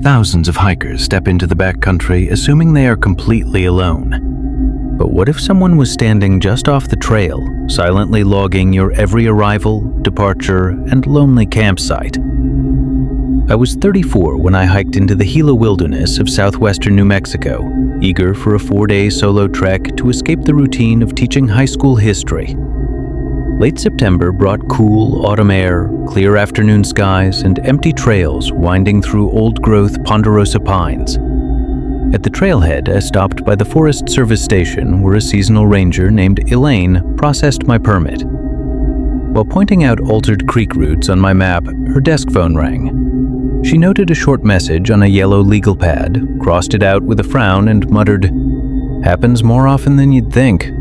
Thousands of hikers step into the backcountry assuming they are completely alone. But what if someone was standing just off the trail, silently logging your every arrival, departure, and lonely campsite? I was 34 when I hiked into the Gila Wilderness of southwestern New Mexico, eager for a 4-day solo trek to escape the routine of teaching high school history. Late September brought cool autumn air, clear afternoon skies, and empty trails winding through old-growth ponderosa pines. At the trailhead, I stopped by the Forest Service station where a seasonal ranger named Elaine processed my permit. While pointing out altered creek routes on my map, her desk phone rang. She noted a short message on a yellow legal pad, crossed it out with a frown, and muttered, "Happens more often than you'd think."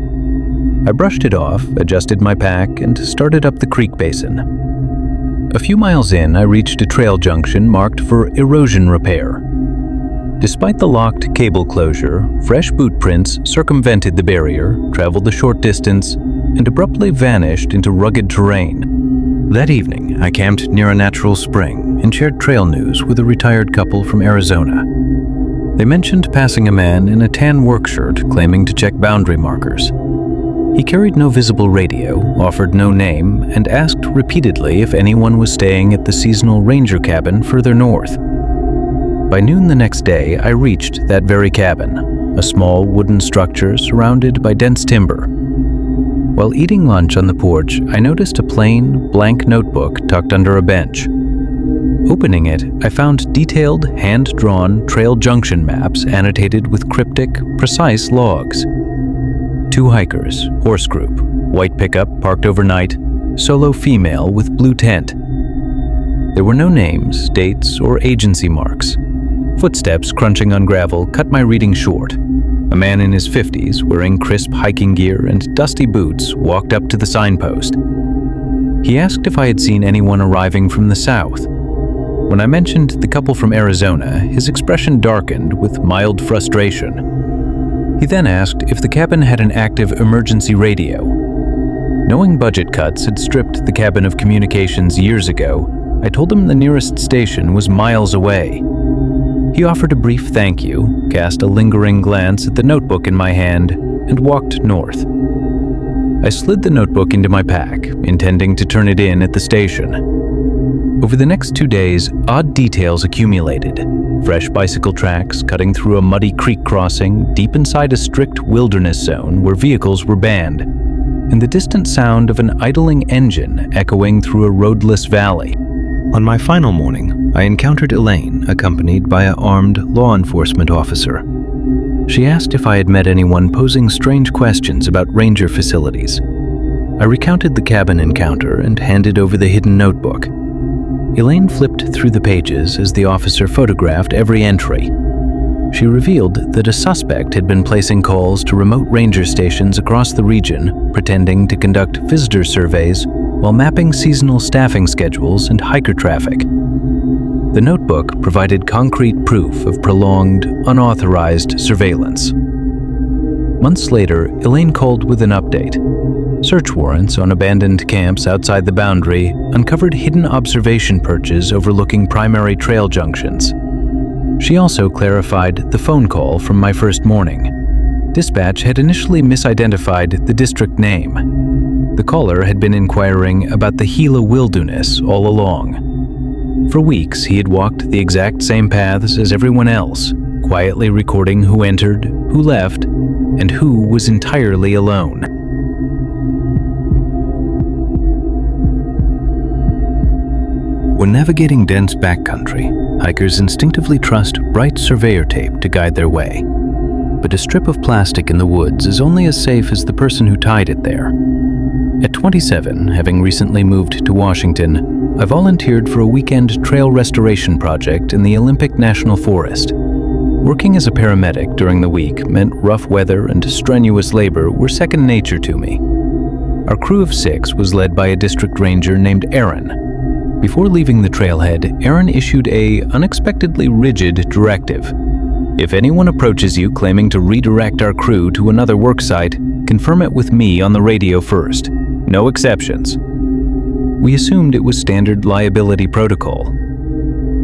I brushed it off, adjusted my pack, and started up the creek basin. A few miles in, I reached a trail junction marked for erosion repair. Despite the locked cable closure, fresh boot prints circumvented the barrier, traveled a short distance, and abruptly vanished into rugged terrain. That evening, I camped near a natural spring and shared trail news with a retired couple from Arizona. They mentioned passing a man in a tan work shirt claiming to check boundary markers. He carried no visible radio, offered no name, and asked repeatedly if anyone was staying at the seasonal ranger cabin further north. By noon the next day, I reached that very cabin, a small wooden structure surrounded by dense timber. While eating lunch on the porch, I noticed a plain, blank notebook tucked under a bench. Opening it, I found detailed, hand-drawn trail junction maps annotated with cryptic, precise logs. 2 hikers, horse group, white pickup parked overnight, solo female with blue tent. There were no names, dates, or agency marks. Footsteps crunching on gravel cut my reading short. A man in his 50s, wearing crisp hiking gear and dusty boots, walked up to the signpost. He asked if I had seen anyone arriving from the south. When I mentioned the couple from Arizona, his expression darkened with mild frustration. He then asked if the cabin had an active emergency radio. Knowing budget cuts had stripped the cabin of communications years ago, I told him the nearest station was miles away. He offered a brief thank you, cast a lingering glance at the notebook in my hand, and walked north. I slid the notebook into my pack, intending to turn it in at the station. Over the next 2 days, odd details accumulated. Fresh bicycle tracks cutting through a muddy creek crossing deep inside a strict wilderness zone where vehicles were banned, and the distant sound of an idling engine echoing through a roadless valley. On my final morning, I encountered Elaine, accompanied by an armed law enforcement officer. She asked if I had met anyone posing strange questions about ranger facilities. I recounted the cabin encounter and handed over the hidden notebook. Elaine flipped through the pages as the officer photographed every entry. She revealed that a suspect had been placing calls to remote ranger stations across the region, pretending to conduct visitor surveys while mapping seasonal staffing schedules and hiker traffic. The notebook provided concrete proof of prolonged, unauthorized surveillance. Months later, Elaine called with an update. Search warrants on abandoned camps outside the boundary uncovered hidden observation perches overlooking primary trail junctions. She also clarified the phone call from my first morning. Dispatch had initially misidentified the district name. The caller had been inquiring about the Gila Wilderness all along. For weeks, he had walked the exact same paths as everyone else, quietly recording who entered, who left, and who was entirely alone. When navigating dense backcountry, hikers instinctively trust bright surveyor tape to guide their way. But a strip of plastic in the woods is only as safe as the person who tied it there. At 27, having recently moved to Washington, I volunteered for a weekend trail restoration project in the Olympic National Forest. Working as a paramedic during the week meant rough weather and strenuous labor were second nature to me. Our crew of 6 was led by a district ranger named Aaron. Before leaving the trailhead, Aaron issued a unexpectedly rigid directive. If anyone approaches you claiming to redirect our crew to another work site, confirm it with me on the radio first. No exceptions. We assumed it was standard liability protocol.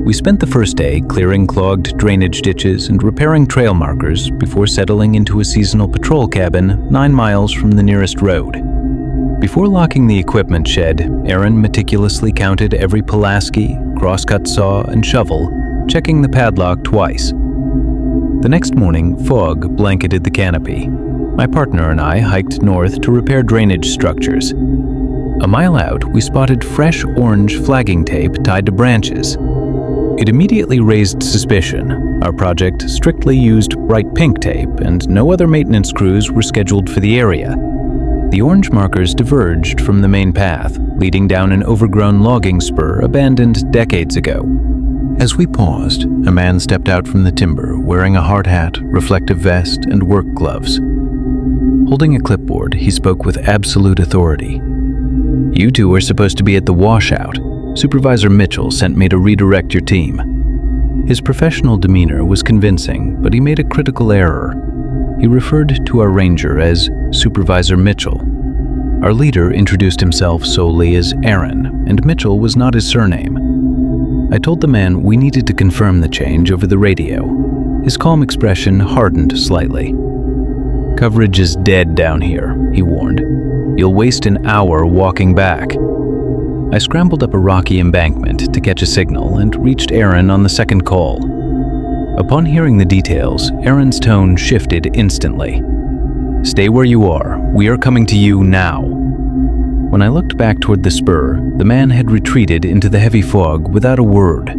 We spent the first day clearing clogged drainage ditches and repairing trail markers before settling into a seasonal patrol cabin 9 miles from the nearest road. Before locking the equipment shed, Aaron meticulously counted every Pulaski, crosscut saw, and shovel, checking the padlock twice. The next morning, fog blanketed the canopy. My partner and I hiked north to repair drainage structures. A mile out, we spotted fresh orange flagging tape tied to branches. It immediately raised suspicion. Our project strictly used bright pink tape, and no other maintenance crews were scheduled for the area. The orange markers diverged from the main path, leading down an overgrown logging spur abandoned decades ago. As we paused, a man stepped out from the timber wearing a hard hat, reflective vest, and work gloves. Holding a clipboard, he spoke with absolute authority. "You two are supposed to be at the washout. Supervisor Mitchell sent me to redirect your team." His professional demeanor was convincing, but he made a critical error. He referred to our ranger as Supervisor Mitchell. Our leader introduced himself solely as Aaron, and Mitchell was not his surname. I told the man we needed to confirm the change over the radio. His calm expression hardened slightly. "Coverage is dead down here," he warned. "You'll waste an hour walking back." I scrambled up a rocky embankment to catch a signal and reached Aaron on the second call. Upon hearing the details, Aaron's tone shifted instantly. "Stay where you are. We are coming to you now." When I looked back toward the spur, the man had retreated into the heavy fog without a word.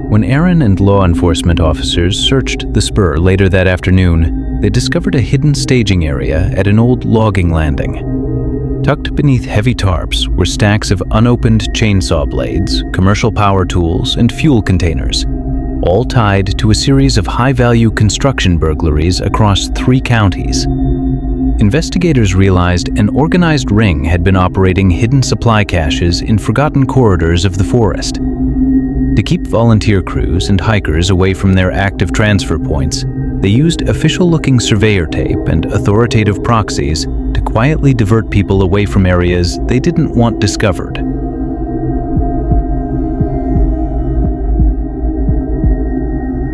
When Aaron and law enforcement officers searched the spur later that afternoon, they discovered a hidden staging area at an old logging landing. Tucked beneath heavy tarps were stacks of unopened chainsaw blades, commercial power tools, and fuel containers, all tied to a series of high-value construction burglaries across 3 counties. Investigators realized an organized ring had been operating hidden supply caches in forgotten corridors of the forest. To keep volunteer crews and hikers away from their active transfer points, they used official-looking surveyor tape and authoritative proxies to quietly divert people away from areas they didn't want discovered.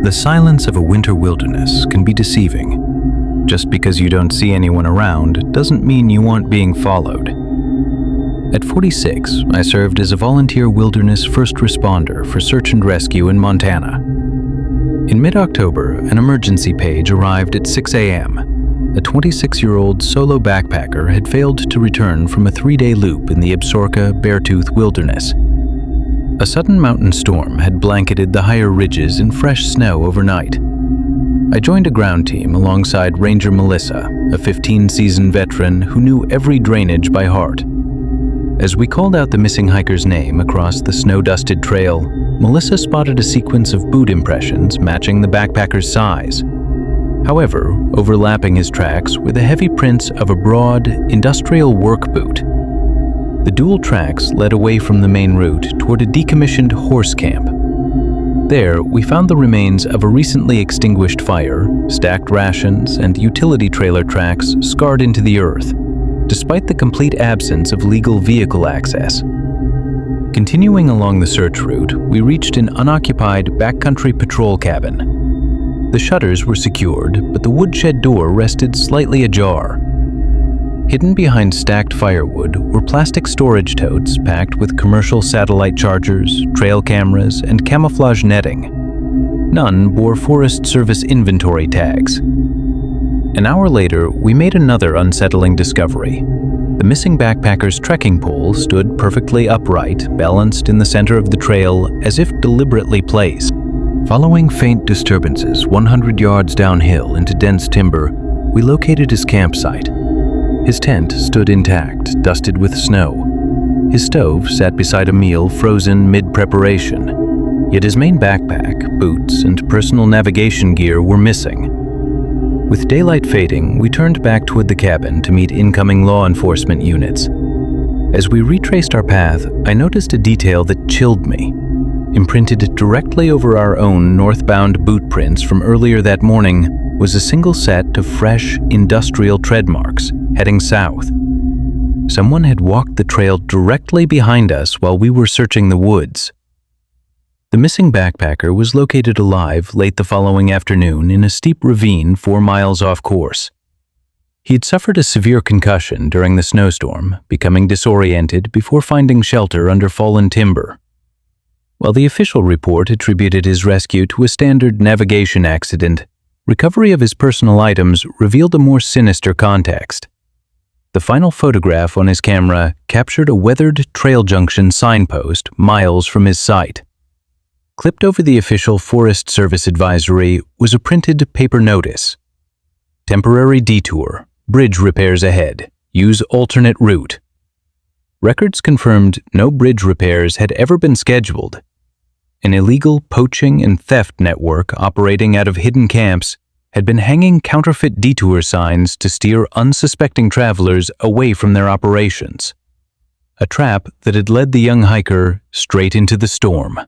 The silence of a winter wilderness can be deceiving. Just because you don't see anyone around doesn't mean you aren't being followed. At 46, I served as a volunteer wilderness first responder for search and rescue in Montana. In mid-October, an emergency page arrived at 6 a.m. A 26-year-old solo backpacker had failed to return from a 3-day loop in the Absaroka-Beartooth Wilderness. A sudden mountain storm had blanketed the higher ridges in fresh snow overnight. I joined a ground team alongside Ranger Melissa, a 15-season veteran who knew every drainage by heart. As we called out the missing hiker's name across the snow-dusted trail, Melissa spotted a sequence of boot impressions matching the backpacker's size. However, overlapping his tracks were the heavy prints of a broad, industrial work boot. The dual tracks led away from the main route toward a decommissioned horse camp. There, we found the remains of a recently extinguished fire, stacked rations, and utility trailer tracks scarred into the earth, despite the complete absence of legal vehicle access. Continuing along the search route, we reached an unoccupied backcountry patrol cabin. The shutters were secured, but the woodshed door rested slightly ajar. Hidden behind stacked firewood were plastic storage totes packed with commercial satellite chargers, trail cameras, and camouflage netting. None bore Forest Service inventory tags. An hour later, we made another unsettling discovery. The missing backpacker's trekking pole stood perfectly upright, balanced in the center of the trail as if deliberately placed. Following faint disturbances 100 yards downhill into dense timber, we located his campsite. His tent stood intact, dusted with snow. His stove sat beside a meal frozen mid-preparation. Yet his main backpack, boots, and personal navigation gear were missing. With daylight fading, we turned back toward the cabin to meet incoming law enforcement units. As we retraced our path, I noticed a detail that chilled me. Imprinted directly over our own northbound boot prints from earlier that morning was a single set of fresh, industrial tread marks heading south. Someone had walked the trail directly behind us while we were searching the woods. The missing backpacker was located alive late the following afternoon in a steep ravine 4 miles off course. He had suffered a severe concussion during the snowstorm, becoming disoriented before finding shelter under fallen timber. While the official report attributed his rescue to a standard navigation accident, recovery of his personal items revealed a more sinister context. The final photograph on his camera captured a weathered trail junction signpost miles from his site. Clipped over the official Forest Service advisory was a printed paper notice. Temporary detour, bridge repairs ahead, use alternate route. Records confirmed no bridge repairs had ever been scheduled. An illegal poaching and theft network operating out of hidden camps had been hanging counterfeit detour signs to steer unsuspecting travelers away from their operations. A trap that had led the young hiker straight into the storm.